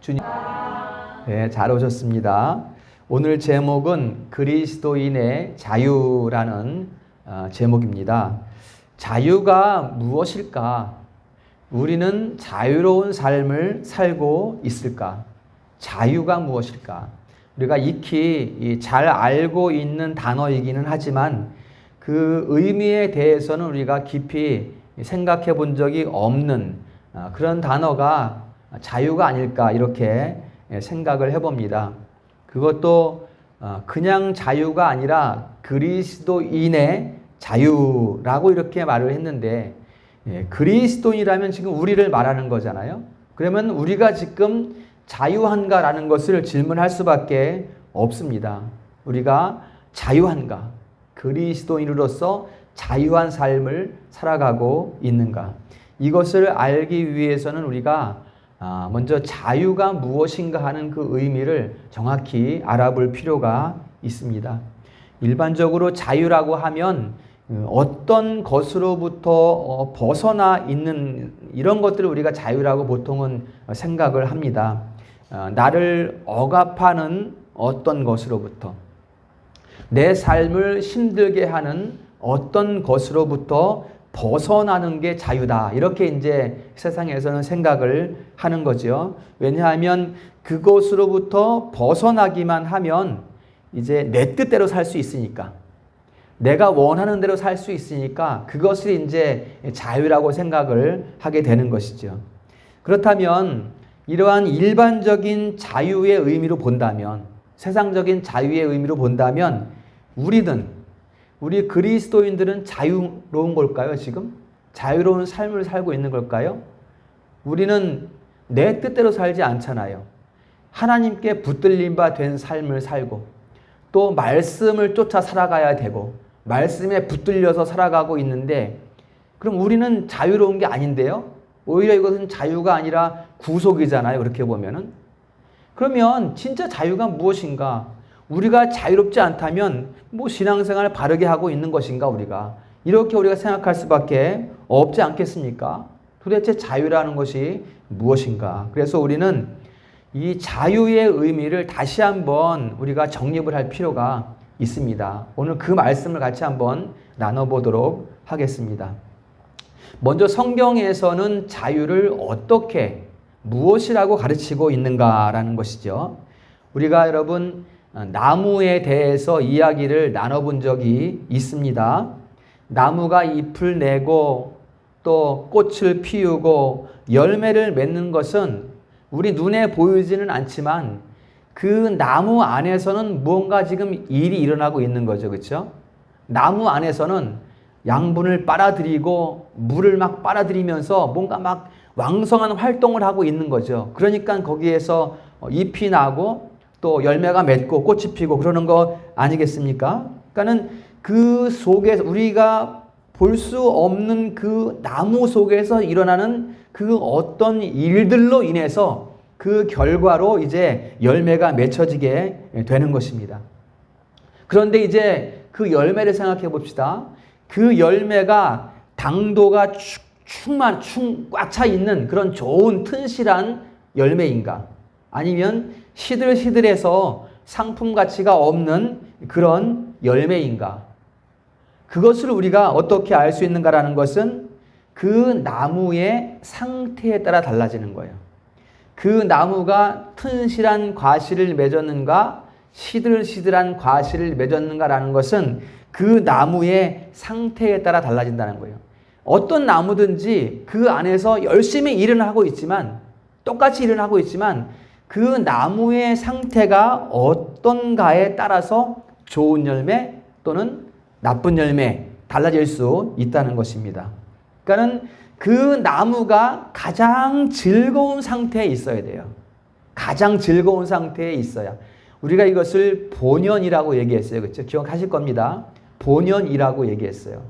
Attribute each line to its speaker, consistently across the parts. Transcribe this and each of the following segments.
Speaker 1: 주님, 네, 잘 오셨습니다. 오늘 제목은 그리스도인의 자유라는 제목입니다. 자유가 무엇일까? 우리는 자유로운 삶을 살고 있을까? 자유가 무엇일까? 우리가 익히 잘 알고 있는 단어이기는 하지만 그 의미에 대해서는 우리가 깊이 생각해 본 적이 없는 그런 단어가 자유가 아닐까 이렇게 생각을 해봅니다. 그것도 그냥 자유가 아니라 그리스도인의 자유라고 이렇게 말을 했는데, 그리스도인이라면 지금 우리를 말하는 거잖아요. 그러면 우리가 지금 자유한가라는 것을 질문할 수밖에 없습니다. 우리가 자유한가? 그리스도인으로서 자유한 삶을 살아가고 있는가? 이것을 알기 위해서는 우리가 먼저 자유가 무엇인가 하는 그 의미를 정확히 알아볼 필요가 있습니다. 일반적으로 자유라고 하면 어떤 것으로부터 벗어나 있는 이런 것들을 우리가 자유라고 보통은 생각을 합니다. 나를 억압하는 어떤 것으로부터, 내 삶을 힘들게 하는 어떤 것으로부터 벗어나는 게 자유다. 이렇게 이제 세상에서는 생각을 하는 거죠. 왜냐하면 그것으로부터 벗어나기만 하면 이제 내 뜻대로 살 수 있으니까, 내가 원하는 대로 살 수 있으니까 그것을 이제 자유라고 생각을 하게 되는 것이죠. 그렇다면 이러한 일반적인 자유의 의미로 본다면, 세상적인 자유의 의미로 본다면 우리 그리스도인들은 자유로운 걸까요, 지금? 자유로운 삶을 살고 있는 걸까요? 우리는 내 뜻대로 살지 않잖아요. 하나님께 붙들린 바 된 삶을 살고, 또 말씀을 쫓아 살아가야 되고, 말씀에 붙들려서 살아가고 있는데, 그럼 우리는 자유로운 게 아닌데요? 오히려 이것은 자유가 아니라 구속이잖아요, 그렇게 보면은. 그러면 진짜 자유가 무엇인가? 우리가 자유롭지 않다면 신앙생활을 바르게 하고 있는 것인가, 이렇게 우리가 생각할 수밖에 없지 않겠습니까? 도대체 자유라는 것이 무엇인가? 그래서 우리는 이 자유의 의미를 다시 한번 우리가 정립을 할 필요가 있습니다. 오늘 그 말씀을 같이 한번 나눠보도록 하겠습니다. 먼저 성경에서는 자유를 어떻게, 무엇이라고 가르치고 있는가라는 것이죠. 우리가 여러분 나무에 대해서 이야기를 나눠본 적이 있습니다. 나무가 잎을 내고 또 꽃을 피우고 열매를 맺는 것은 우리 눈에 보이지는 않지만 그 나무 안에서는 무언가 지금 일이 일어나고 있는 거죠. 그렇죠? 나무 안에서는 양분을 빨아들이고 물을 막 빨아들이면서 뭔가 막 왕성한 활동을 하고 있는 거죠. 그러니까 거기에서 잎이 나고 또 열매가 맺고 꽃이 피고 그러는 거 아니겠습니까? 그러니까는 그 속에서 우리가 볼 수 없는 그 나무 속에서 일어나는 그 어떤 일들로 인해서 그 결과로 이제 열매가 맺혀지게 되는 것입니다. 그런데 이제 그 열매를 생각해 봅시다. 그 열매가 당도가 꽉 차 있는 그런 좋은 튼실한 열매인가? 아니면 시들시들해서 상품 가치가 없는 그런 열매인가? 그것을 우리가 어떻게 알 수 있는가라는 것은 그 나무의 상태에 따라 달라지는 거예요. 그 나무가 튼실한 과실을 맺었는가, 시들시들한 과실을 맺었는가라는 것은 그 나무의 상태에 따라 달라진다는 거예요. 어떤 나무든지 그 안에서 열심히 일은 하고 있지만, 똑같이 일은 하고 있지만 그 나무의 상태가 어떤가에 따라서 좋은 열매 또는 나쁜 열매 달라질 수 있다는 것입니다. 그러니까는 그 나무가 가장 즐거운 상태에 있어야 돼요. 가장 즐거운 상태에 있어야. 우리가 이것을 본연이라고 얘기했어요. 그렇죠? 기억하실 겁니다. 본연이라고 얘기했어요.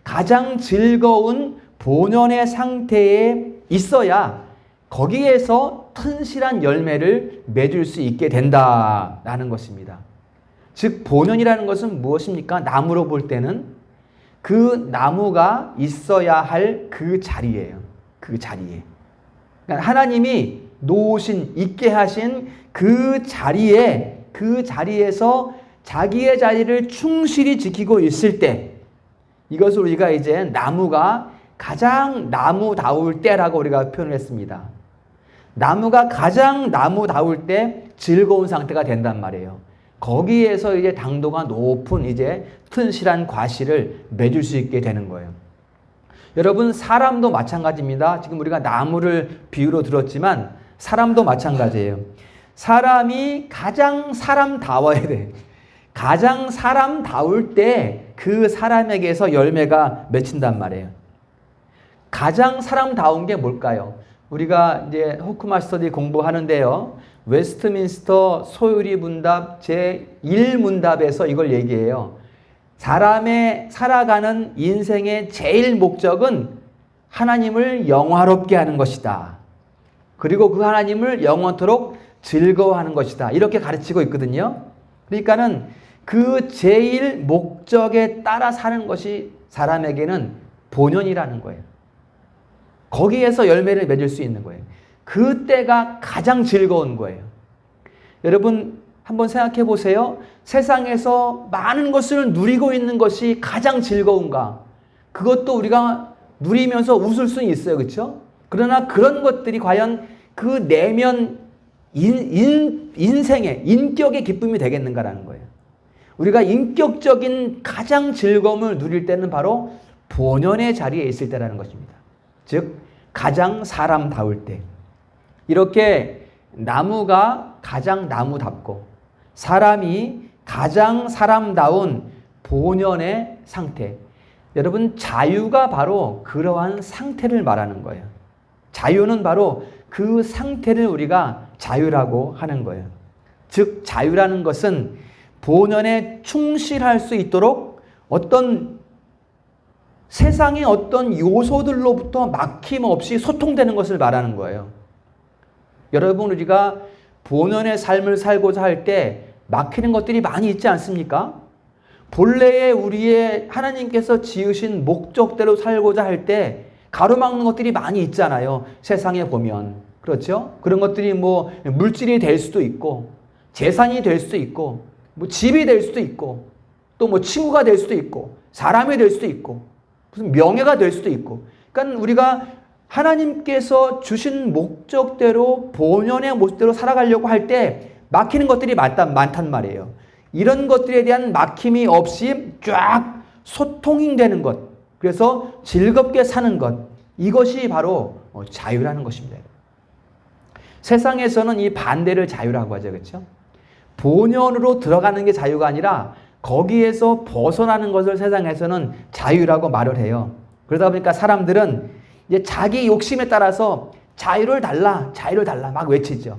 Speaker 1: 가장 즐거운 본연의 상태에 있어야 거기에서 튼실한 열매를 맺을 수 있게 된다라는 것입니다. 즉 본연이라는 것은 무엇입니까? 나무로 볼 때는 그 나무가 있어야 할 그 자리예요. 그 자리에. 그러니까 하나님이 놓으신, 있게 하신 그 자리에서 자기의 자리를 충실히 지키고 있을 때, 이것을 우리가 이제 나무가 가장 나무다울 때라고 우리가 표현을 했습니다. 나무가 가장 나무다울 때 즐거운 상태가 된단 말이에요. 거기에서 이제 당도가 높은 이제 튼실한 과실을 맺을 수 있게 되는 거예요. 여러분, 사람도 마찬가지입니다. 지금 우리가 나무를 비유로 들었지만 사람도 마찬가지예요. 사람이 가장 사람다워야 돼. 가장 사람다울 때 그 사람에게서 열매가 맺힌단 말이에요. 가장 사람다운 게 뭘까요? 우리가 이제 호크마 스터디 공부하는데요. 웨스트민스터 소유리 문답 제1문답에서 이걸 얘기해요. 사람의 살아가는 인생의 제일 목적은 하나님을 영화롭게 하는 것이다. 그리고 그 하나님을 영원토록 즐거워하는 것이다. 이렇게 가르치고 있거든요. 그러니까는 그 제일 목적에 따라 사는 것이 사람에게는 본연이라는 거예요. 거기에서 열매를 맺을 수 있는 거예요. 그때가 가장 즐거운 거예요. 여러분, 한번 생각해 보세요. 세상에서 많은 것을 누리고 있는 것이 가장 즐거운가? 그것도 우리가 누리면서 웃을 수는 있어요. 그렇죠? 그러나 그런 것들이 과연 그 내면 인생의 인격의 기쁨이 되겠는가라는 거예요. 우리가 인격적인 가장 즐거움을 누릴 때는 바로 본연의 자리에 있을 때라는 것입니다. 즉 가장 사람다울 때. 이렇게 나무가 가장 나무답고 사람이 가장 사람다운 본연의 상태. 여러분, 자유가 바로 그러한 상태를 말하는 거예요. 자유는 바로 그 상태를 우리가 자유라고 하는 거예요. 즉 자유라는 것은 본연에 충실할 수 있도록 어떤 세상의 어떤 요소들로부터 막힘없이 소통되는 것을 말하는 거예요. 여러분, 우리가 본연의 삶을 살고자 할 때 막히는 것들이 많이 있지 않습니까? 본래의 우리의 하나님께서 지으신 목적대로 살고자 할 때 가로막는 것들이 많이 있잖아요. 세상에 보면. 그렇죠? 그런 것들이 뭐 물질이 될 수도 있고 재산이 될 수도 있고 뭐 집이 될 수도 있고 또 뭐 친구가 될 수도 있고 사람이 될 수도 있고 무슨 명예가 될 수도 있고. 그러니까 우리가 하나님께서 주신 목적대로 본연의 모습대로 살아가려고 할 때 막히는 것들이 많단 말이에요. 이런 것들에 대한 막힘이 없이 쫙 소통이 되는 것, 그래서 즐겁게 사는 것, 이것이 바로 자유라는 것입니다. 세상에서는 이 반대를 자유라고 하죠. 그렇죠? 본연으로 들어가는 게 자유가 아니라 거기에서 벗어나는 것을 세상에서는 자유라고 말을 해요. 그러다 보니까 사람들은 이제 자기 욕심에 따라서 자유를 달라 막 외치죠.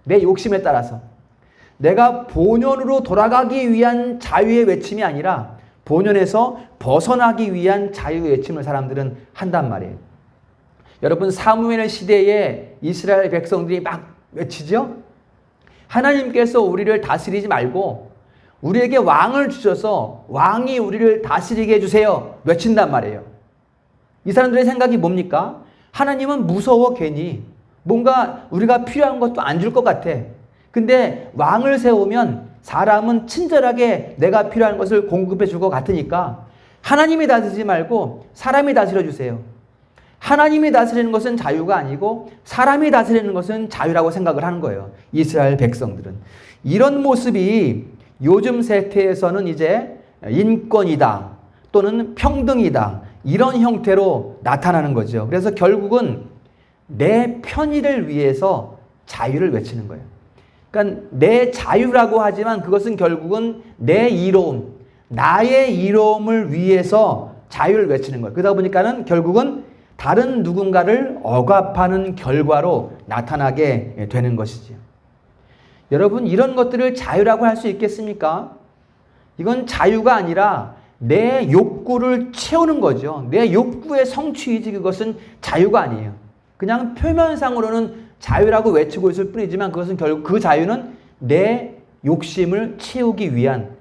Speaker 1: 내 욕심에 따라서. 내가 본연으로 돌아가기 위한 자유의 외침이 아니라 본연에서 벗어나기 위한 자유의 외침을 사람들은 한단 말이에요. 여러분, 사무엘 시대에 이스라엘 백성들이 막 외치죠? 하나님께서 우리를 다스리지 말고 우리에게 왕을 주셔서 왕이 우리를 다스리게 해주세요. 외친단 말이에요. 이 사람들의 생각이 뭡니까? 하나님은 무서워 괜히. 뭔가 우리가 필요한 것도 안 줄 것 같아. 근데 왕을 세우면 사람은 친절하게 내가 필요한 것을 공급해 줄 것 같으니까 하나님이 다스리지 말고 사람이 다스려 주세요. 하나님이 다스리는 것은 자유가 아니고 사람이 다스리는 것은 자유라고 생각을 하는 거예요. 이스라엘 백성들은. 이런 모습이 요즘 세태에서는 이제 인권이다 또는 평등이다 이런 형태로 나타나는 거죠. 그래서 결국은 내 편의를 위해서 자유를 외치는 거예요. 그러니까 내 자유라고 하지만 그것은 결국은 내 이로움, 나의 이로움을 위해서 자유를 외치는 거예요. 그러다 보니까는 결국은 다른 누군가를 억압하는 결과로 나타나게 되는 것이지요. 여러분, 이런 것들을 자유라고 할 수 있겠습니까? 이건 자유가 아니라 내 욕구를 채우는 거죠. 내 욕구의 성취이지 그것은 자유가 아니에요. 그냥 표면상으로는 자유라고 외치고 있을 뿐이지만 그것은 결국 그 자유는 내 욕심을 채우기 위한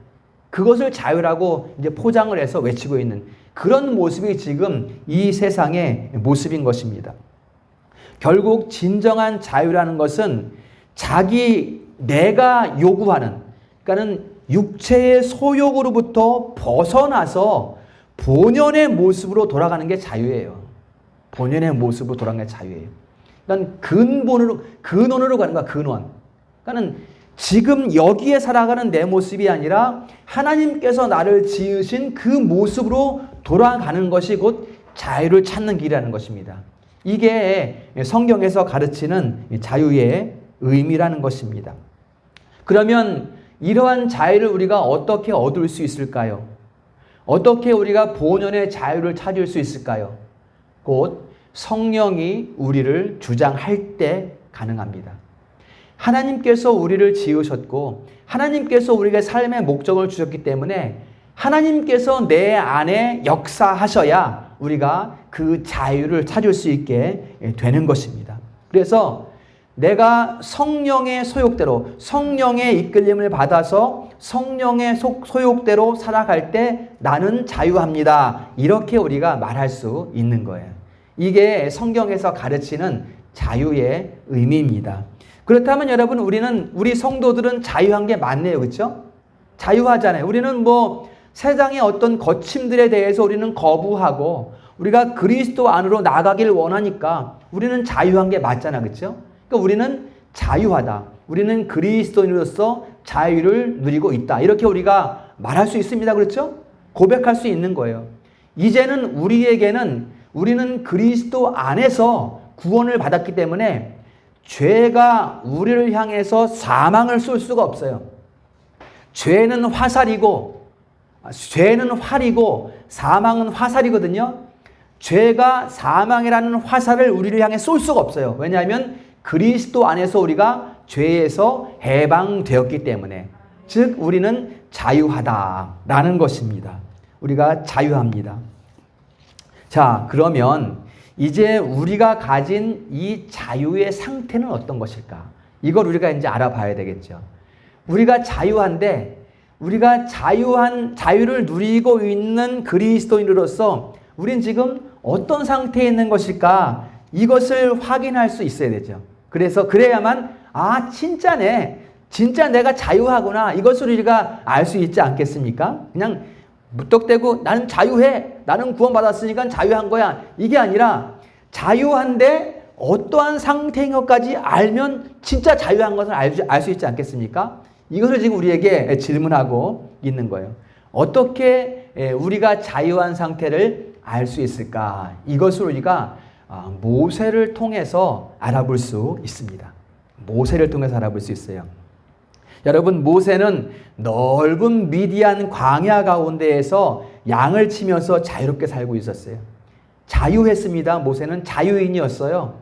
Speaker 1: 그것을 자유라고 이제 포장을 해서 외치고 있는 그런 모습이 지금 이 세상의 모습인 것입니다. 결국 진정한 자유라는 것은 내가 요구하는, 그러니까는 육체의 소욕으로부터 벗어나서 본연의 모습으로 돌아가는 게 자유예요. 본연의 모습으로 돌아가는 게 자유예요. 그러니까 근원으로 가는 거야, 근원. 그러니까는 지금 여기에 살아가는 내 모습이 아니라 하나님께서 나를 지으신 그 모습으로 돌아가는 것이 곧 자유를 찾는 길이라는 것입니다. 이게 성경에서 가르치는 자유의 의미라는 것입니다. 그러면 이러한 자유를 우리가 어떻게 얻을 수 있을까요? 어떻게 우리가 본연의 자유를 찾을 수 있을까요? 곧 성령이 우리를 주장할 때 가능합니다. 하나님께서 우리를 지으셨고 하나님께서 우리에게 삶의 목적을 주셨기 때문에 하나님께서 내 안에 역사하셔야 우리가 그 자유를 찾을 수 있게 되는 것입니다. 그래서 내가 성령의 소욕대로, 성령의 이끌림을 받아서 성령의 소욕대로 살아갈 때 나는 자유합니다. 이렇게 우리가 말할 수 있는 거예요. 이게 성경에서 가르치는 자유의 의미입니다. 그렇다면 여러분, 우리 성도들은 자유한 게 맞네요. 그렇죠? 자유하잖아요. 우리는 세상의 어떤 거침들에 대해서 우리는 거부하고 우리가 그리스도 안으로 나가길 원하니까 우리는 자유한 게 맞잖아. 그렇죠? 그러니까 우리는 자유하다. 우리는 그리스도인으로서 자유를 누리고 있다. 이렇게 우리가 말할 수 있습니다. 그렇죠? 고백할 수 있는 거예요. 이제는 우리는 그리스도 안에서 구원을 받았기 때문에 죄가 우리를 향해서 사망을 쏠 수가 없어요. 죄는 활이고 사망은 화살이거든요. 죄가 사망이라는 화살을 우리를 향해 쏠 수가 없어요. 왜냐하면 그리스도 안에서 우리가 죄에서 해방되었기 때문에, 즉 우리는 자유하다라는 것입니다. 우리가 자유합니다. 자, 그러면 이제 우리가 가진 이 자유의 상태는 어떤 것일까? 이걸 우리가 이제 알아봐야 되겠죠. 우리가 자유한데, 우리가 자유를 누리고 있는 그리스도인으로서 우린 지금 어떤 상태에 있는 것일까? 이것을 확인할 수 있어야 되죠. 그래야만 진짜네, 진짜 내가 자유하구나, 이것을 우리가 알 수 있지 않겠습니까? 그냥 무턱대고 나는 자유해, 나는 구원받았으니까 자유한 거야, 이게 아니라 자유한데 어떠한 상태인 것까지 알면 진짜 자유한 것을 알 수 있지 않겠습니까? 이것을 지금 우리에게 질문하고 있는 거예요. 어떻게 우리가 자유한 상태를 알 수 있을까? 이것을 우리가 모세를 통해서 알아볼 수 있습니다. 모세를 통해서 알아볼 수 있어요. 여러분, 모세는 넓은 미디안 광야 가운데에서 양을 치면서 자유롭게 살고 있었어요. 자유했습니다. 모세는 자유인이었어요.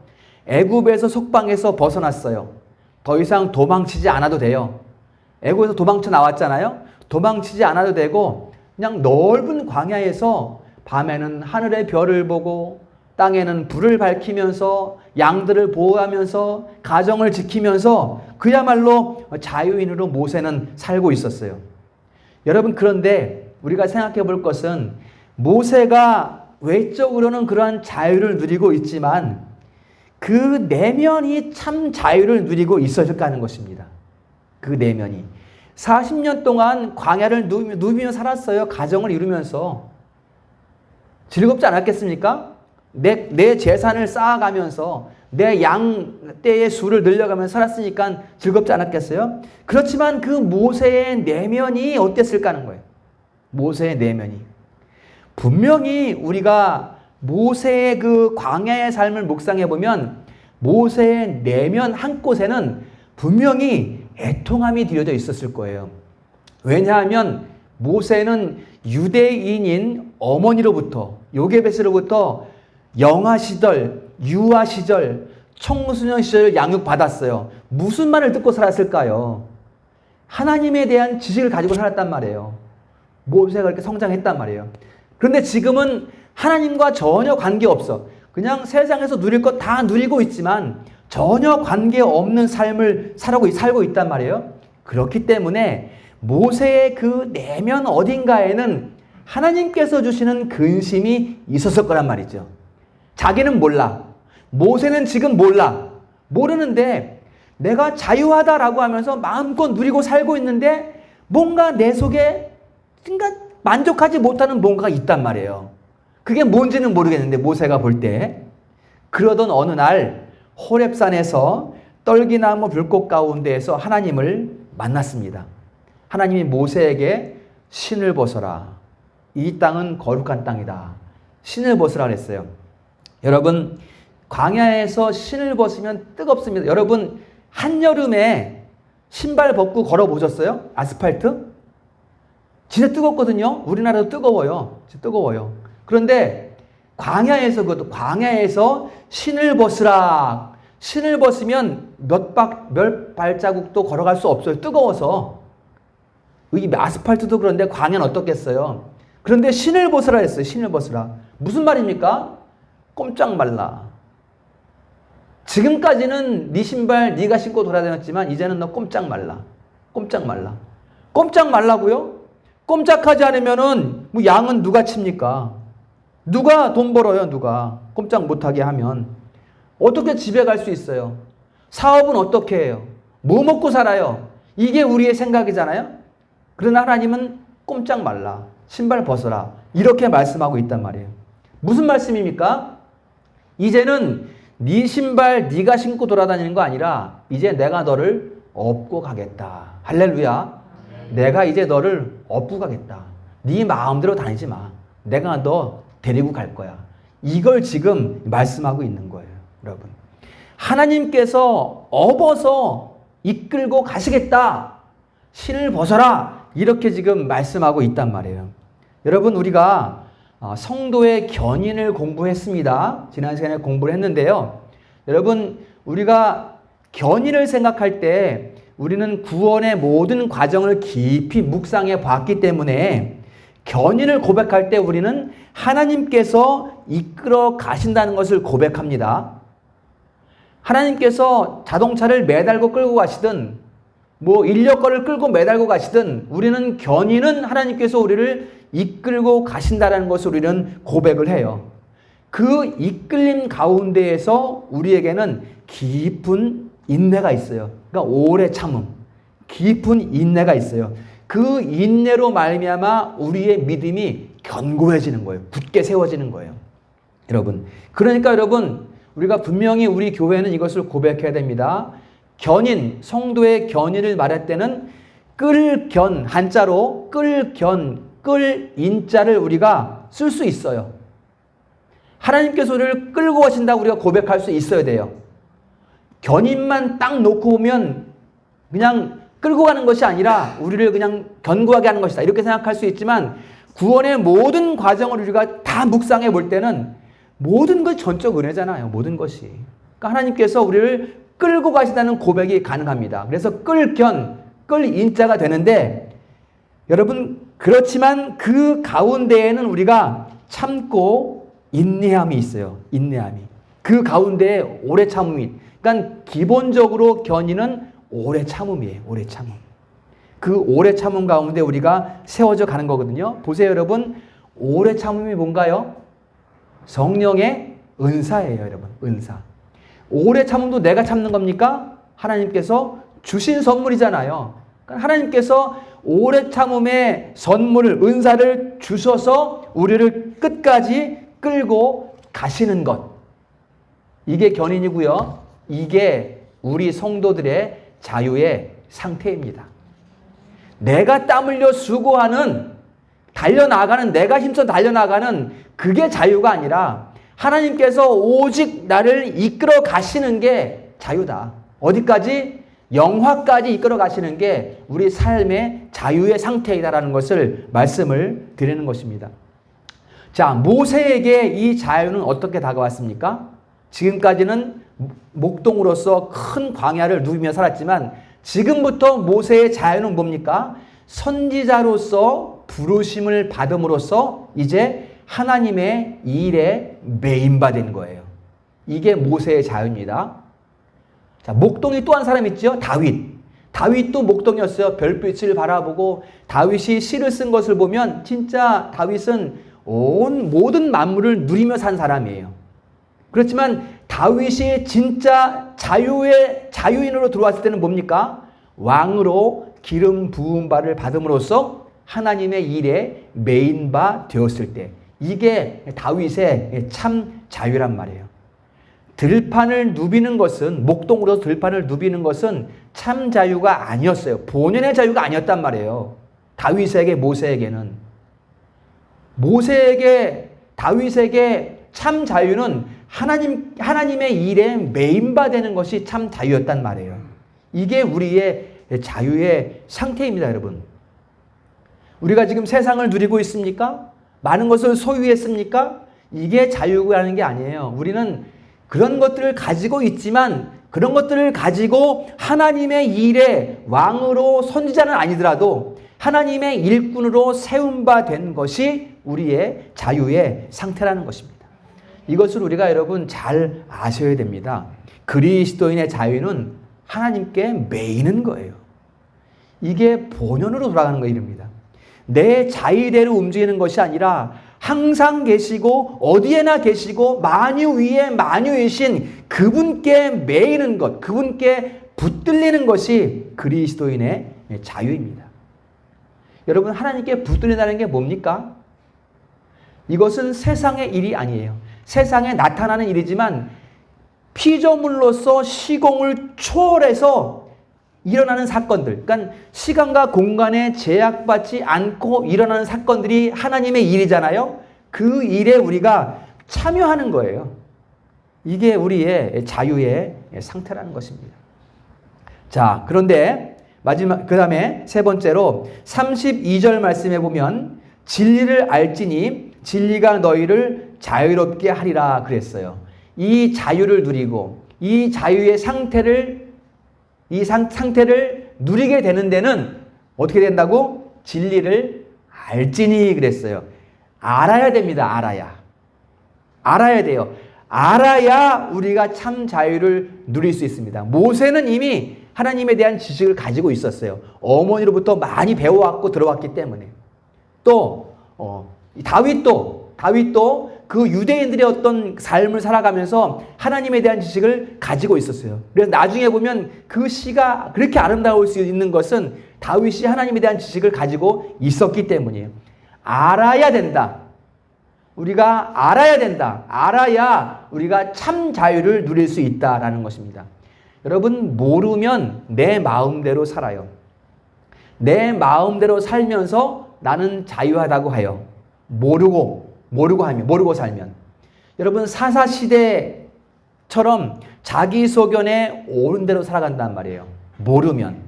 Speaker 1: 애굽에서 속방에서 벗어났어요. 더 이상 도망치지 않아도 돼요. 애굽에서 도망쳐 나왔잖아요. 도망치지 않아도 되고 그냥 넓은 광야에서 밤에는 하늘의 별을 보고 땅에는 불을 밝히면서 양들을 보호하면서 가정을 지키면서 그야말로 자유인으로 모세는 살고 있었어요. 여러분, 그런데 우리가 생각해 볼 것은 모세가 외적으로는 그러한 자유를 누리고 있지만 그 내면이 참 자유를 누리고 있었을까 하는 것입니다. 그 내면이 40년 동안 광야를 누비며 살았어요. 가정을 이루면서. 즐겁지 않았겠습니까? 내 재산을 쌓아가면서 내 양떼의 수를 늘려가면서 살았으니까 즐겁지 않았겠어요? 그렇지만 그 모세의 내면이 어땠을까 하는 거예요. 모세의 내면이. 분명히 우리가 모세의 그 광야의 삶을 묵상해 보면 모세의 내면 한 곳에는 분명히 애통함이 들여져 있었을 거예요. 왜냐하면 모세는 유대인인 어머니로부터, 요게벳으로부터 영아 시절, 유아 시절, 청소년 시절 양육받았어요. 무슨 말을 듣고 살았을까요? 하나님에 대한 지식을 가지고 살았단 말이에요. 모세가 그렇게 성장했단 말이에요. 그런데 지금은 하나님과 전혀 관계없어. 그냥 세상에서 누릴 것 다 누리고 있지만 전혀 관계없는 삶을 살고 있단 말이에요. 그렇기 때문에 모세의 그 내면 어딘가에는 하나님께서 주시는 근심이 있었을 거란 말이죠. 자기는 몰라. 모세는 지금 몰라. 모르는데 내가 자유하다라고 하면서 마음껏 누리고 살고 있는데 뭔가 내 속에 뭔가 만족하지 못하는 뭔가가 있단 말이에요. 그게 뭔지는 모르겠는데 모세가 볼 때. 그러던 어느 날 호렙산에서 떨기나무 불꽃 가운데에서 하나님을 만났습니다. 하나님이 모세에게 신을 벗어라. 이 땅은 거룩한 땅이다. 신을 벗으라 그랬어요. 여러분, 광야에서 신을 벗으면 뜨겁습니다. 여러분, 한여름에 신발 벗고 걸어보셨어요? 아스팔트? 진짜 뜨겁거든요. 우리나라도 뜨거워요. 진짜 뜨거워요. 그런데 광야에서 신을 벗으라. 신을 벗으면 몇 발자국도 걸어갈 수 없어요. 뜨거워서. 이 아스팔트도 그런데 광야는 어떻겠어요? 그런데 신을 벗으라 했어요. 신을 벗으라. 무슨 말입니까? 꼼짝 말라. 지금까지는 네 신발 네가 신고 돌아다녔지만 이제는 너 꼼짝 말라. 꼼짝 말라. 꼼짝 말라고요? 꼼짝하지 않으면은 뭐 양은 누가 칩니까? 누가 돈 벌어요? 누가 꼼짝 못하게 하면 어떻게 집에 갈 수 있어요? 사업은 어떻게 해요? 뭐 먹고 살아요? 이게 우리의 생각이잖아요. 그러나 하나님은 꼼짝 말라. 신발 벗어라. 이렇게 말씀하고 있단 말이에요. 무슨 말씀입니까? 이제는 네 신발 네가 신고 돌아다니는 거 아니라 이제 내가 너를 업고 가겠다. 할렐루야. 내가 이제 너를 업고 가겠다. 네 마음대로 다니지 마. 내가 너 데리고 갈 거야. 이걸 지금 말씀하고 있는 거예요. 여러분. 하나님께서 업어서 이끌고 가시겠다. 신을 벗어라. 이렇게 지금 말씀하고 있단 말이에요. 여러분, 우리가 성도의 견인을 공부했습니다. 지난 시간에 공부를 했는데요. 여러분, 우리가 견인을 생각할 때 우리는 구원의 모든 과정을 깊이 묵상해 봤기 때문에 견인을 고백할 때 우리는 하나님께서 이끌어 가신다는 것을 고백합니다. 하나님께서 자동차를 매달고 끌고 가시든 뭐 인력거를 끌고 매달고 가시든 우리는 견인은 하나님께서 우리를 이끌고 가신다는 것을 우리는 고백을 해요. 그 이끌림 가운데에서 우리에게는 깊은 인내가 있어요. 그러니까 오래 참음, 깊은 인내가 있어요. 그 인내로 말미암아 우리의 믿음이 견고해지는 거예요. 굳게 세워지는 거예요. 여러분, 그러니까 여러분, 우리가 분명히 우리 교회는 이것을 고백해야 됩니다. 견인, 성도의 견인을 말할 때는 끌견, 한자로 끌견, 끌인자를 우리가 쓸 수 있어요. 하나님께서 우리를 끌고 가신다고 우리가 고백할 수 있어야 돼요. 견인만 딱 놓고 보면 그냥 끌고 가는 것이 아니라 우리를 그냥 견고하게 하는 것이다. 이렇게 생각할 수 있지만 구원의 모든 과정을 우리가 다 묵상해 볼 때는 모든 것이 전적 은혜잖아요. 모든 것이. 그러니까 하나님께서 우리를 끌고 가시다는 고백이 가능합니다. 그래서 끌견, 끌인자가 되는데 여러분, 그렇지만 그 가운데에는 우리가 참고 인내함이 있어요. 인내함이. 그 가운데에 오래 참음이. 그러니까 기본적으로 견인은 오래 참음이에요. 오래 참음. 그 오래 참음 가운데 우리가 세워져 가는 거거든요. 보세요, 여러분. 오래 참음이 뭔가요? 성령의 은사예요, 여러분. 은사. 오래 참음도 내가 참는 겁니까? 하나님께서 주신 선물이잖아요. 그러니까 하나님께서 오래 참음의 선물을, 은사를 주셔서 우리를 끝까지 끌고 가시는 것. 이게 견인이고요. 이게 우리 성도들의 자유의 상태입니다. 내가 땀 흘려 수고하는, 달려나가는, 내가 힘써 달려나가는 그게 자유가 아니라 하나님께서 오직 나를 이끌어 가시는 게 자유다. 어디까지? 영화까지 이끌어 가시는 게 우리 삶의 자유의 상태이다라는 것을 말씀을 드리는 것입니다. 자, 모세에게 이 자유는 어떻게 다가왔습니까? 지금까지는 목동으로서 큰 광야를 누비며 살았지만 지금부터 모세의 자유는 뭡니까? 선지자로서 부르심을 받음으로써 이제 하나님의 일에 매인받은 거예요. 이게 모세의 자유입니다. 자, 목동이 또 한 사람 있죠? 다윗. 다윗도 목동이었어요. 별빛을 바라보고 다윗이 시를 쓴 것을 보면 진짜 다윗은 모든 만물을 누리며 산 사람이에요. 그렇지만 다윗이 진짜 자유인으로 들어왔을 때는 뭡니까? 왕으로 기름 부은 바를 받음으로써 하나님의 일에 매인 바 되었을 때, 이게 다윗의 참 자유란 말이에요. 들판을 누비는 것은, 목동으로 들판을 누비는 것은 참 자유가 아니었어요. 본연의 자유가 아니었단 말이에요. 다윗에게, 모세에게는. 다윗에게 참 자유는 하나님의 일에 매인바 되는 것이 참 자유였단 말이에요. 이게 우리의 자유의 상태입니다, 여러분. 우리가 지금 세상을 누리고 있습니까? 많은 것을 소유했습니까? 이게 자유라는 게 아니에요. 우리는 그런 것들을 가지고 있지만, 그런 것들을 가지고 하나님의 일에 왕으로 선지자는 아니더라도 하나님의 일꾼으로 세운 바 된 것이 우리의 자유의 상태라는 것입니다. 이것을 우리가 여러분 잘 아셔야 됩니다. 그리스도인의 자유는 하나님께 매이는 거예요. 이게 본연으로 돌아가는 거 이릅니다. 내 자의대로 움직이는 것이 아니라 항상 계시고 어디에나 계시고 만유 위에 만유이신 그분께 매이는 것, 그분께 붙들리는 것이 그리스도인의 자유입니다. 여러분, 하나님께 붙들린다는 게 뭡니까? 이것은 세상의 일이 아니에요. 세상에 나타나는 일이지만 피조물로서 시공을 초월해서 일어나는 사건들, 그러니까 시간과 공간에 제약받지 않고 일어나는 사건들이 하나님의 일이잖아요. 그 일에 우리가 참여하는 거예요. 이게 우리의 자유의 상태라는 것입니다. 자, 그런데 그 다음에 세 번째로 32절 말씀에 보면 진리를 알지니 진리가 너희를 자유롭게 하리라 그랬어요. 이 자유를 누리고 이 자유의 상태를 누리게 되는 데는 어떻게 된다고? 진리를 알지니 그랬어요. 알아야 됩니다. 알아야 돼요. 알아야 우리가 참 자유를 누릴 수 있습니다. 모세는 이미 하나님에 대한 지식을 가지고 있었어요. 어머니로부터 많이 배워왔고 들어왔기 때문에. 또 다윗도 그 유대인들의 어떤 삶을 살아가면서 하나님에 대한 지식을 가지고 있었어요. 그래서 나중에 보면 그 시가 그렇게 아름다울 수 있는 것은 다윗이 하나님에 대한 지식을 가지고 있었기 때문이에요. 알아야 된다. 우리가 알아야 된다. 알아야 우리가 참 자유를 누릴 수 있다라는 것입니다. 여러분, 모르면 내 마음대로 살아요. 내 마음대로 살면서 나는 자유하다고 해요. 모르고 살면. 여러분, 사사시대처럼 자기 소견에 옳은 대로 살아간단 말이에요. 모르면.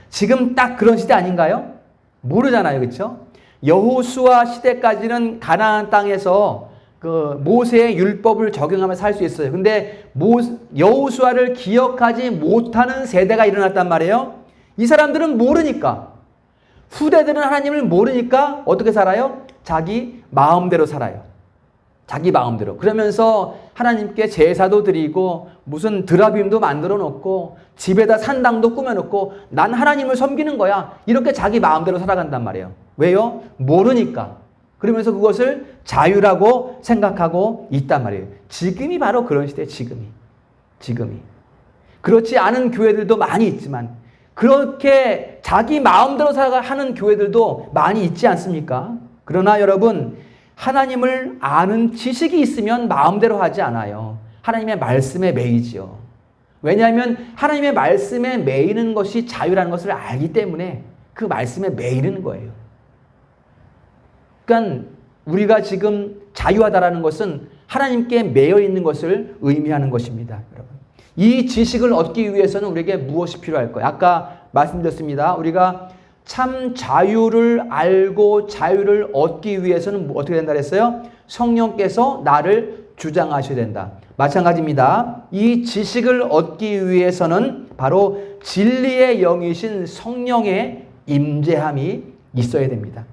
Speaker 1: 지금 딱 그런 시대 아닌가요? 모르잖아요. 그렇죠? 여호수아 시대까지는 가나안 땅에서 그 모세의 율법을 적용하며 살 수 있어요. 근데 여호수아를 기억하지 못하는 세대가 일어났단 말이에요. 이 사람들은 모르니까. 후대들은 하나님을 모르니까 어떻게 살아요? 자기 마음대로 살아요. 자기 마음대로. 그러면서 하나님께 제사도 드리고 무슨 드라빔도 만들어 놓고 집에다 산당도 꾸며 놓고 난 하나님을 섬기는 거야. 이렇게 자기 마음대로 살아간단 말이에요. 왜요? 모르니까. 그러면서 그것을 자유라고 생각하고 있단 말이에요. 지금이 바로 그런 시대예요. 지금이. 그렇지 않은 교회들도 많이 있지만 그렇게 자기 마음대로 살아가는 교회들도 많이 있지 않습니까? 그러나 여러분, 하나님을 아는 지식이 있으면 마음대로 하지 않아요. 하나님의 말씀에 매이지요. 왜냐하면 하나님의 말씀에 매이는 것이 자유라는 것을 알기 때문에 그 말씀에 매이는 거예요. 그러니까 우리가 지금 자유하다라는 것은 하나님께 매여 있는 것을 의미하는 것입니다, 여러분. 이 지식을 얻기 위해서는 우리에게 무엇이 필요할까요? 아까 말씀드렸습니다. 우리가 참 자유를 알고 자유를 얻기 위해서는 어떻게 된다 그랬어요? 성령께서 나를 주장하셔야 된다. 마찬가지입니다. 이 지식을 얻기 위해서는 바로 진리의 영이신 성령의 임재함이 있어야 됩니다.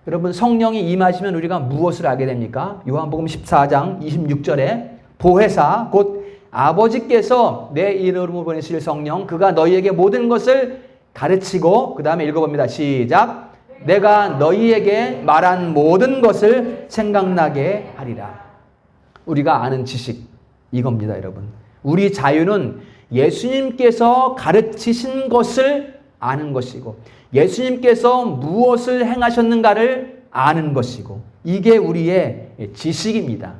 Speaker 1: 여러분, 성령이 임하시면 우리가 무엇을 알게 됩니까? 요한복음 14장 26절에 보혜사 곧 아버지께서 내 이름으로 보내실 성령 그가 너희에게 모든 것을 가르치고, 그 다음에 읽어봅니다. 시작. 내가 너희에게 말한 모든 것을 생각나게 하리라. 우리가 아는 지식 이겁니다, 여러분. 우리 자유는 예수님께서 가르치신 것을 아는 것이고 예수님께서 무엇을 행하셨는가를 아는 것이고 이게 우리의 지식입니다.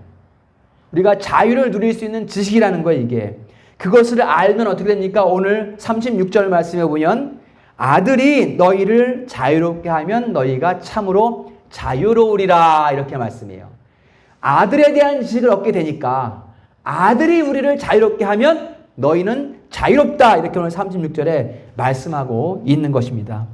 Speaker 1: 우리가 자유를 누릴 수 있는 지식이라는 거예요, 이게. 그것을 알면 어떻게 됩니까? 오늘 36절 말씀에 보면 아들이 너희를 자유롭게 하면 너희가 참으로 자유로우리라 이렇게 말씀해요. 아들에 대한 지식을 얻게 되니까 아들이 우리를 자유롭게 하면 너희는 자유롭다 이렇게 오늘 36절에 말씀하고 있는 것입니다.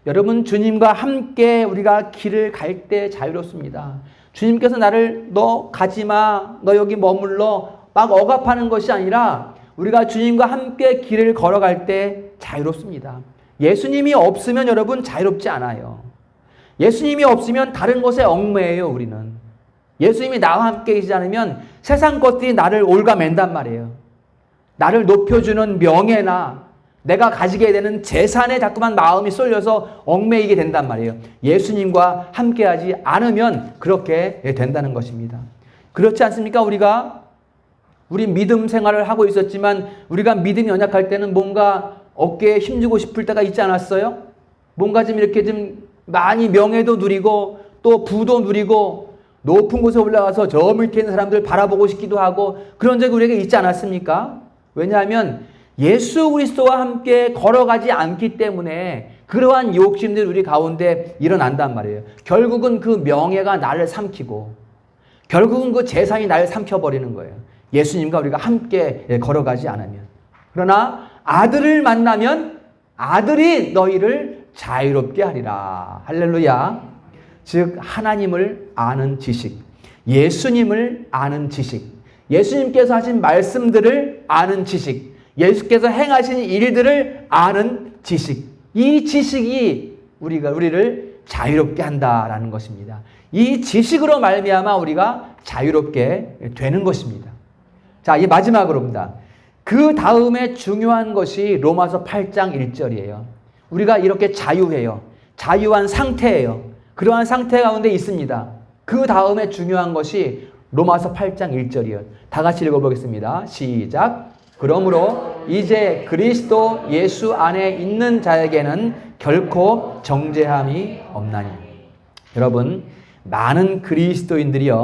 Speaker 1: 여러분, 주님과 함께 우리가 길을 갈 때 자유롭습니다. 주님께서 나를 너 가지마, 너 여기 머물러 막 억압하는 것이 아니라 우리가 주님과 함께 길을 걸어갈 때 자유롭습니다. 예수님이 없으면 여러분 자유롭지 않아요. 예수님이 없으면 다른 것에 얽매여요, 우리는. 예수님이 나와 함께 계시지 않으면 세상 것들이 나를 올가맨단 말이에요. 나를 높여주는 명예나 내가 가지게 되는 재산에 자꾸만 마음이 쏠려서 얽매이게 된단 말이에요. 예수님과 함께하지 않으면 그렇게 된다는 것입니다. 그렇지 않습니까? 우리 믿음 생활을 하고 있었지만 우리가 믿음이 연약할 때는 뭔가 어깨에 힘주고 싶을 때가 있지 않았어요? 뭔가 좀 이렇게 좀 많이 명예도 누리고 또 부도 누리고 높은 곳에 올라가서 저 밑에 있는 사람들 바라보고 싶기도 하고 그런 적이 우리에게 있지 않았습니까? 왜냐하면 예수 그리스도와 함께 걸어가지 않기 때문에 그러한 욕심들이 우리 가운데 일어난단 말이에요. 결국은 그 명예가 나를 삼키고 결국은 그 재산이 나를 삼켜버리는 거예요. 예수님과 우리가 함께 걸어가지 않으면. 그러나 아들을 만나면 아들이 너희를 자유롭게 하리라. 할렐루야. 즉 하나님을 아는 지식, 예수님을 아는 지식, 예수님께서 하신 말씀들을 아는 지식, 예수께서 행하신 일들을 아는 지식. 이 지식이 우리를 자유롭게 한다라는 것입니다. 이 지식으로 말미암아 우리가 자유롭게 되는 것입니다. 자, 이 마지막으로입니다. 그 다음에 중요한 것이 로마서 8장 1절이에요. 우리가 이렇게 자유해요. 자유한 상태예요. 그러한 상태 가운데 있습니다. 그 다음에 중요한 것이 로마서 8장 1절이에요. 다 같이 읽어보겠습니다. 시작. 그러므로 이제 그리스도 예수 안에 있는 자에게는 결코 정죄함이 없나니. 여러분, 많은 그리스도인들의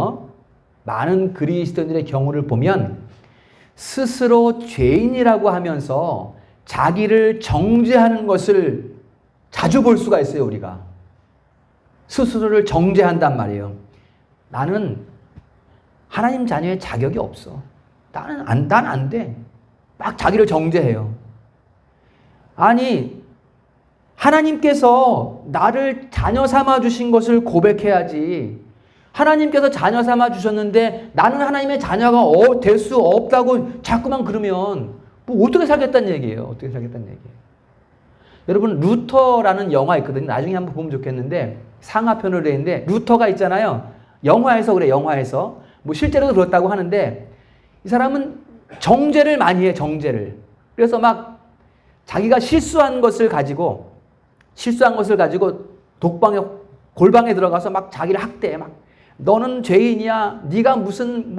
Speaker 1: 경우를 보면 스스로 죄인이라고 하면서 자기를 정죄하는 것을 자주 볼 수가 있어요, 우리가. 스스로를 정죄한단 말이에요. 나는 하나님 자녀의 자격이 없어. 난 안 돼. 막 자기를 정죄해요. 아니, 하나님께서 나를 자녀 삼아 주신 것을 고백해야지. 하나님께서 자녀 삼아 주셨는데 나는 하나님의 자녀가 될 수 없다고 자꾸만 그러면 뭐 어떻게 살겠다는 얘기예요. 어떻게 살겠다는 얘기예요. 여러분, 루터라는 영화 있거든요. 나중에 한번 보면 좋겠는데 상하편으로 되어 있는데 루터가 있잖아요. 영화에서 그래, 영화에서. 뭐 실제로도 그렇다고 하는데 이 사람은 정죄를 많이 해, 정죄를. 그래서 막 자기가 실수한 것을 가지고 골방에 들어가서 막 자기를 학대해. 막 너는 죄인이야. 네가 무슨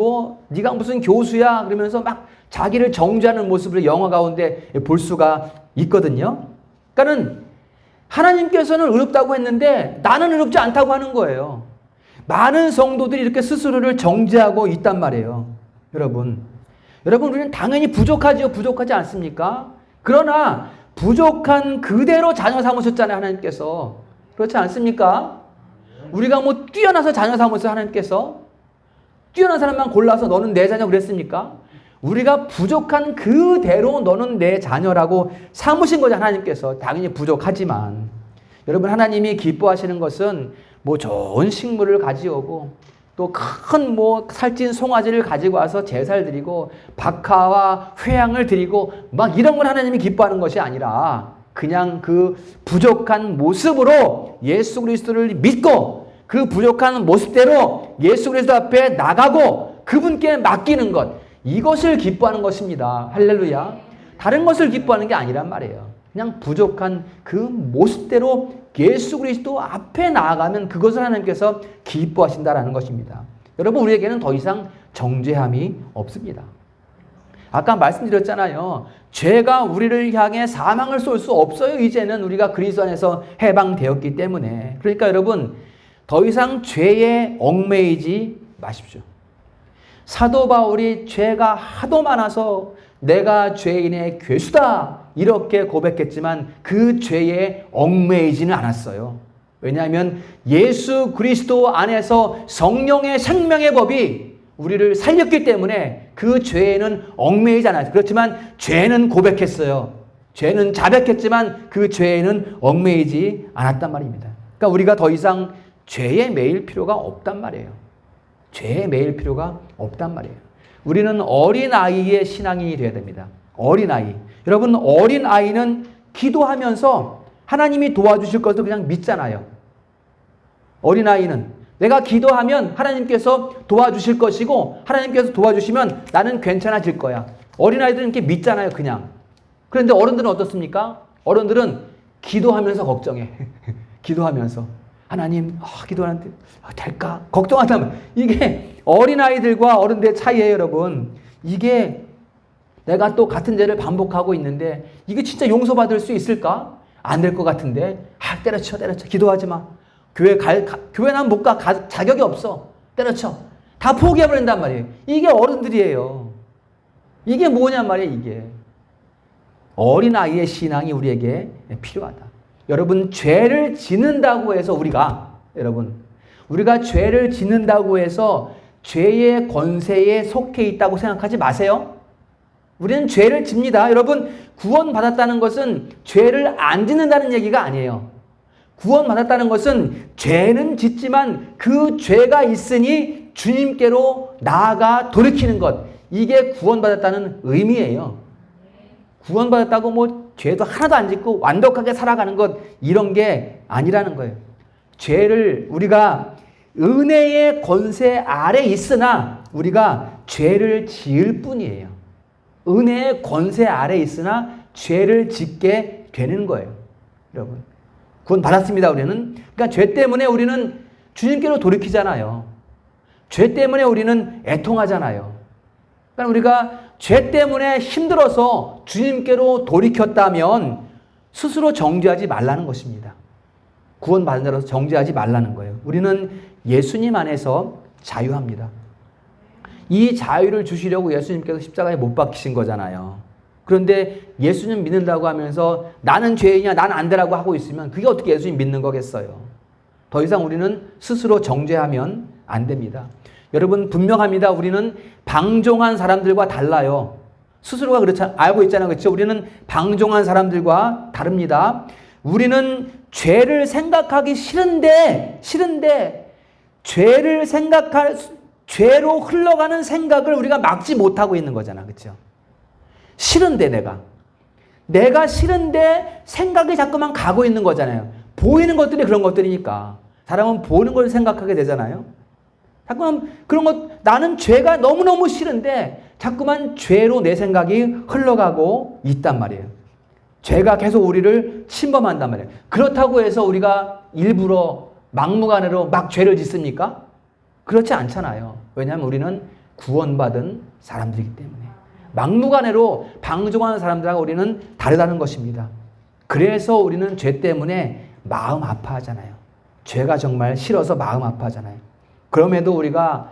Speaker 1: 교수야. 그러면서 막 자기를 정죄하는 모습을 영화 가운데 볼 수가 있거든요. 그러니까는 하나님께서는 의롭다고 했는데 나는 의롭지 않다고 하는 거예요. 많은 성도들이 이렇게 스스로를 정죄하고 있단 말이에요. 여러분, 우리는 당연히 부족하지요. 부족하지 않습니까? 그러나 부족한 그대로 자녀 삼으셨잖아요, 하나님께서. 그렇지 않습니까? 우리가 뭐 뛰어나서 자녀 삼으셨어요, 하나님께서. 뛰어난 사람만 골라서 너는 내 자녀 그랬습니까? 우리가 부족한 그대로 너는 내 자녀라고 삼으신 거죠, 하나님께서. 당연히 부족하지만. 여러분, 하나님이 기뻐하시는 것은 뭐 좋은 식물을 가져오고 또 큰 살찐 송아지를 가지고 와서 제사를 드리고 박하와 회향을 드리고 막 이런 걸 하나님이 기뻐하는 것이 아니라 그냥 그 부족한 모습으로 예수 그리스도를 믿고 그 부족한 모습대로 예수 그리스도 앞에 나가고 그분께 맡기는 것, 이것을 기뻐하는 것입니다. 할렐루야. 다른 것을 기뻐하는 게 아니란 말이에요. 그냥 부족한 그 모습대로 예수 그리스도 앞에 나아가면 그것을 하나님께서 기뻐하신다라는 것입니다. 여러분, 우리에게는 더 이상 정죄함이 없습니다. 아까 말씀드렸잖아요. 죄가 우리를 향해 사망을 쏠 수 없어요. 이제는 우리가 그리스도 안에서 해방되었기 때문에. 그러니까 여러분, 더 이상 죄에 얽매이지 마십시오. 사도 바울이 죄가 하도 많아서 내가 죄인의 괴수다 이렇게 고백했지만 그 죄에 얽매이지는 않았어요. 왜냐하면 예수 그리스도 안에서 성령의 생명의 법이 우리를 살렸기 때문에 그 죄에는 얽매이지 않았어요. 그렇지만 죄는 고백했어요. 죄는 자백했지만 그 죄에는 얽매이지 않았단 말입니다. 그러니까 우리가 더 이상 죄에 매일 필요가 없단 말이에요. 죄에 매일 필요가 없단 말이에요. 우리는 어린아이의 신앙인이 되어야 됩니다. 어린아이. 여러분, 어린아이는 기도하면서 하나님이 도와주실 것을 그냥 믿잖아요. 어린아이는 내가 기도하면 하나님께서 도와주실 것이고 하나님께서 도와주시면 나는 괜찮아질 거야. 어린아이들은 이렇게 믿잖아요, 그냥. 그런데 어른들은 어떻습니까? 어른들은 기도하면서 걱정해. 기도하면서. 하나님, 기도하는데 될까? 걱정한다면. 이게 어린아이들과 어른들의 차이예요, 여러분. 이게 내가 또 같은 죄를 반복하고 있는데 이게 진짜 용서받을 수 있을까? 안 될 것 같은데. 때려쳐. 기도하지 마. 교회 난 못 가. 자격이 없어. 때려쳐. 다 포기해버린단 말이에요. 이게 어른들이에요. 이게 뭐냔 말이에요, 이게. 어린아이의 신앙이 우리에게 필요하다. 여러분, 죄를 짓는다고 해서 우리가 죄를 짓는다고 해서 죄의 권세에 속해 있다고 생각하지 마세요. 우리는 죄를 집니다. 여러분, 구원받았다는 것은 죄를 안 짓는다는 얘기가 아니에요. 구원받았다는 것은 죄는 짓지만 그 죄가 있으니 주님께로 나아가 돌이키는 것. 이게 구원받았다는 의미예요. 구원받았다고 뭐 죄도 하나도 안 짓고 완벽하게 살아가는 것 이런 게 아니라는 거예요. 죄를 우리가 은혜의 권세 아래 있으나 우리가 죄를 지을 뿐이에요. 은혜의 권세 아래 있으나 죄를 짓게 되는 거예요. 여러분, 구원 받았습니다. 우리는. 그러니까 죄 때문에 우리는 주님께로 돌이키잖아요. 죄 때문에 우리는 애통하잖아요. 그러니까 우리가 죄 때문에 힘들어서 주님께로 돌이켰다면 스스로 정죄하지 말라는 것입니다. 구원받은 자로서 정죄하지 말라는 거예요. 우리는 예수님 안에서 자유합니다. 이 자유를 주시려고 예수님께서 십자가에 못 박히신 거잖아요. 그런데 예수님 믿는다고 하면서 나는 죄인이야, 나는 안 되라고 하고 있으면 그게 어떻게 예수님 믿는 거겠어요? 더 이상 우리는 스스로 정죄하면 안 됩니다. 여러분, 분명합니다. 우리는 방종한 사람들과 달라요. 스스로가 그렇지 알고 있잖아요. 그렇죠? 우리는 방종한 사람들과 다릅니다. 우리는 죄를 생각하기 싫은데 죄로 흘러가는 생각을 우리가 막지 못하고 있는 거잖아. 그렇죠? 싫은데 내가 싫은데 생각이 자꾸만 가고 있는 거잖아요. 보이는 것들이 그런 것들이니까. 사람은 보는 걸 생각하게 되잖아요. 자꾸만 그런 것, 나는 죄가 너무너무 싫은데 자꾸만 죄로 내 생각이 흘러가고 있단 말이에요. 죄가 계속 우리를 침범한단 말이에요. 그렇다고 해서 우리가 일부러 막무가내로 막 죄를 짓습니까? 그렇지 않잖아요. 왜냐하면 우리는 구원받은 사람들이기 때문에. 막무가내로 방종하는 사람들하고 우리는 다르다는 것입니다. 그래서 우리는 죄 때문에 마음 아파하잖아요. 죄가 정말 싫어서 마음 아파하잖아요. 그럼에도 우리가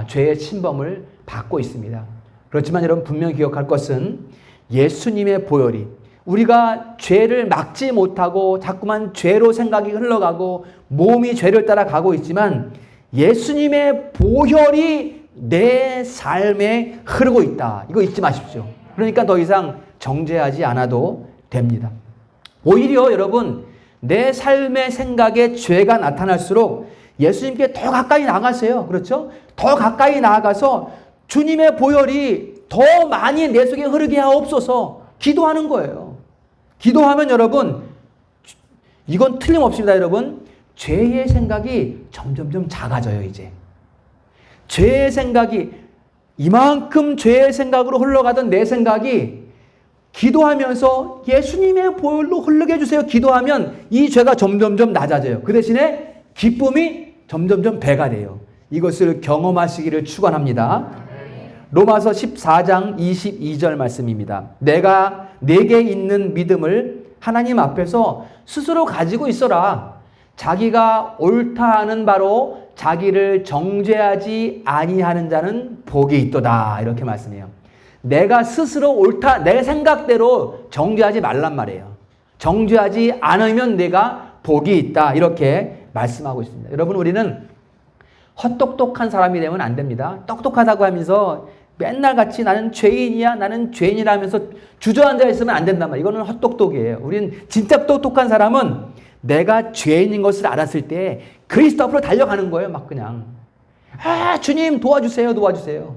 Speaker 1: 죄의 침범을 받고 있습니다. 그렇지만 여러분, 분명히 기억할 것은 예수님의 보혈이, 우리가 죄를 막지 못하고 자꾸만 죄로 생각이 흘러가고 몸이 죄를 따라가고 있지만 예수님의 보혈이 내 삶에 흐르고 있다. 이거 잊지 마십시오. 그러니까 더 이상 정죄하지 않아도 됩니다. 오히려 여러분, 내 삶의 생각에 죄가 나타날수록 예수님께 더 가까이 나가세요. 그렇죠? 더 가까이 나아가서 주님의 보혈이 더 많이 내 속에 흐르게 하옵소서 기도하는 거예요. 기도하면 여러분, 이건 틀림없습니다. 여러분, 죄의 생각이 점점점 작아져요. 이제 죄의 생각이, 이만큼 죄의 생각으로 흘러가던 내 생각이 기도하면서 예수님의 보혈로 흐르게 해주세요 기도하면 이 죄가 점점점 낮아져요. 그 대신에 기쁨이 점점점 배가 돼요. 이것을 경험하시기를 축원합니다. 로마서 14장 22절 말씀입니다. 내가 내게 있는 믿음을 하나님 앞에서 스스로 가지고 있어라. 자기가 옳다 하는 바로 자기를 정죄하지 아니하는 자는 복이 있도다. 이렇게 말씀해요. 내가 스스로 옳다, 내 생각대로 정죄하지 말란 말이에요. 정죄하지 않으면 내가 복이 있다. 이렇게 말씀하고 있습니다. 여러분, 우리는 헛똑똑한 사람이 되면 안 됩니다. 똑똑하다고 하면서 맨날 같이 나는 죄인이야, 나는 죄인이라 하면서 주저앉아 있으면 안 된단 말이에요. 이거는 헛똑똑이에요. 우리는 진짜 똑똑한 사람은 내가 죄인인 것을 알았을 때 그리스도 앞으로 달려가는 거예요. 막 그냥. 주님 도와주세요, 도와주세요.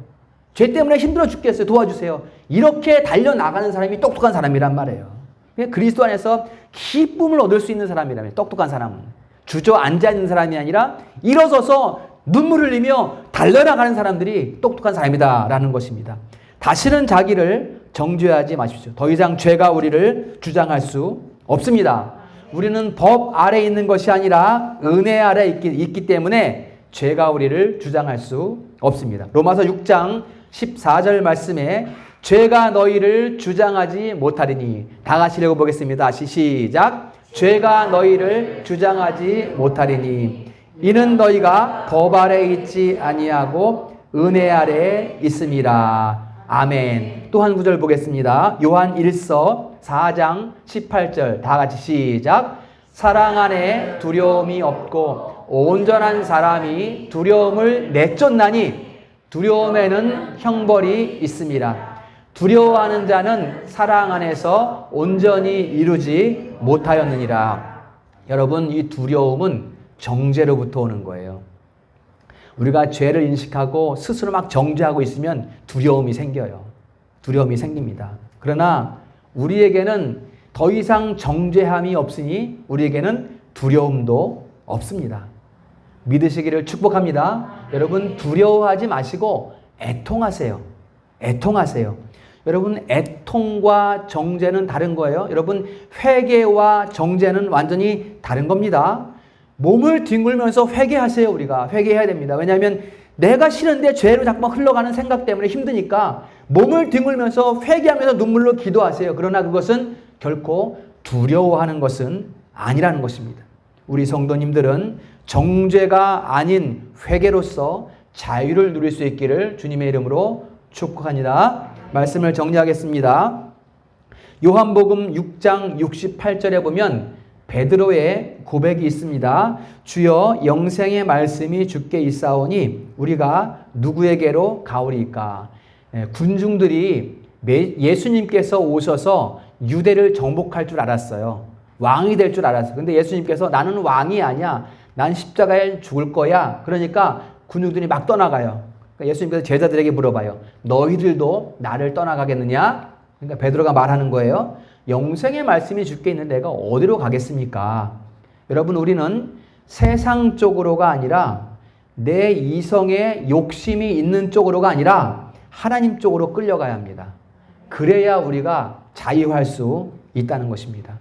Speaker 1: 죄 때문에 힘들어 죽겠어요, 도와주세요. 이렇게 달려나가는 사람이 똑똑한 사람이란 말이에요. 그리스도 안에서 기쁨을 얻을 수 있는 사람이라면, 똑똑한 사람은. 주저앉아 있는 사람이 아니라 일어서서 눈물을 흘리며 달려나가는 사람들이 똑똑한 사람이다라는 것입니다. 다시는 자기를 정죄하지 마십시오. 더 이상 죄가 우리를 주장할 수 없습니다. 우리는 법 아래 있는 것이 아니라 은혜 아래 있기 때문에 죄가 우리를 주장할 수 없습니다. 로마서 6장 14절 말씀에 죄가 너희를 주장하지 못하리니, 다 같이 읽어보겠습니다. 다시 시작. 죄가 너희를 주장하지 못하리니 이는 너희가 법 아래 있지 아니하고 은혜 아래 있음이라. 아멘. 또 한 구절 보겠습니다. 요한 1서 4장 18절 다 같이 시작. 사랑 안에 두려움이 없고 온전한 사람이 두려움을 내쫓나니 두려움에는 형벌이 있음이라. 두려워하는 자는 사랑 안에서 온전히 이루지 못하였느니라. 여러분, 이 두려움은 정죄로부터 오는 거예요. 우리가 죄를 인식하고 스스로 막 정죄하고 있으면 두려움이 생겨요. 두려움이 생깁니다. 그러나 우리에게는 더 이상 정죄함이 없으니 우리에게는 두려움도 없습니다. 믿으시기를 축복합니다. 여러분, 두려워하지 마시고 애통하세요. 애통하세요. 여러분, 애통과 정죄는 다른 거예요. 여러분, 회개와 정죄는 완전히 다른 겁니다. 몸을 뒹굴면서 회개하세요. 우리가 회개해야 됩니다. 왜냐하면 내가 싫은데 죄로 자꾸 흘러가는 생각 때문에 힘드니까 몸을 뒹굴면서 회개하면서 눈물로 기도하세요. 그러나 그것은 결코 두려워하는 것은 아니라는 것입니다. 우리 성도님들은 정죄가 아닌 회개로서 자유를 누릴 수 있기를 주님의 이름으로 축복합니다. 말씀을 정리하겠습니다. 요한복음 6장 68절에 보면 베드로의 고백이 있습니다. 주여, 영생의 말씀이 주께 있사오니 우리가 누구에게로 가오리까? 군중들이 예수님께서 오셔서 유대를 정복할 줄 알았어요. 왕이 될 줄 알았어요. 근데 예수님께서 나는 왕이 아니야, 난 십자가에 죽을 거야. 그러니까 군중들이 막 떠나가요. 그러니까 예수님께서 제자들에게 물어봐요. 너희들도 나를 떠나가겠느냐? 그러니까 베드로가 말하는 거예요. 영생의 말씀이 주께 있는데 내가 어디로 가겠습니까? 여러분, 우리는 세상 쪽으로가 아니라 내 이성의 욕심이 있는 쪽으로가 아니라 하나님 쪽으로 끌려가야 합니다. 그래야 우리가 자유할 수 있다는 것입니다.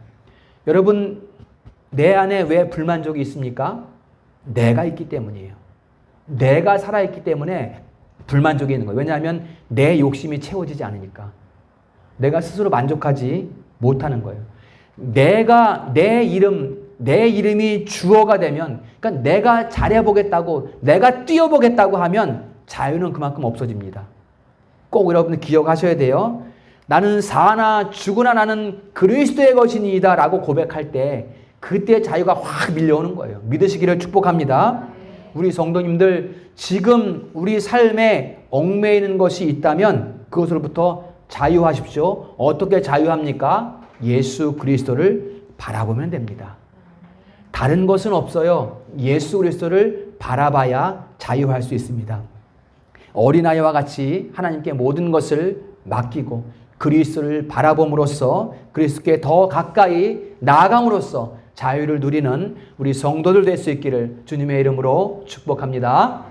Speaker 1: 여러분, 내 안에 왜 불만족이 있습니까? 내가 있기 때문이에요. 내가 살아있기 때문에 불만족이 있는 거예요. 왜냐하면 내 욕심이 채워지지 않으니까. 내가 스스로 만족하지 못하는 거예요. 내 이름이 주어가 되면, 그러니까 내가 잘해보겠다고, 내가 뛰어보겠다고 하면 자유는 그만큼 없어집니다. 꼭 여러분 기억하셔야 돼요. 나는 사나 죽으나 나는 그리스도의 것이니이다 라고 고백할 때 그때 자유가 확 밀려오는 거예요. 믿으시기를 축복합니다. 우리 성도님들, 지금 우리 삶에 얽매이는 것이 있다면 그것으로부터 자유하십시오. 어떻게 자유합니까? 예수 그리스도를 바라보면 됩니다. 다른 것은 없어요. 예수 그리스도를 바라봐야 자유할 수 있습니다. 어린아이와 같이 하나님께 모든 것을 맡기고 그리스도를 바라봄으로써 그리스도께 더 가까이 나아감으로써 자유를 누리는 우리 성도들 될 수 있기를 주님의 이름으로 축복합니다.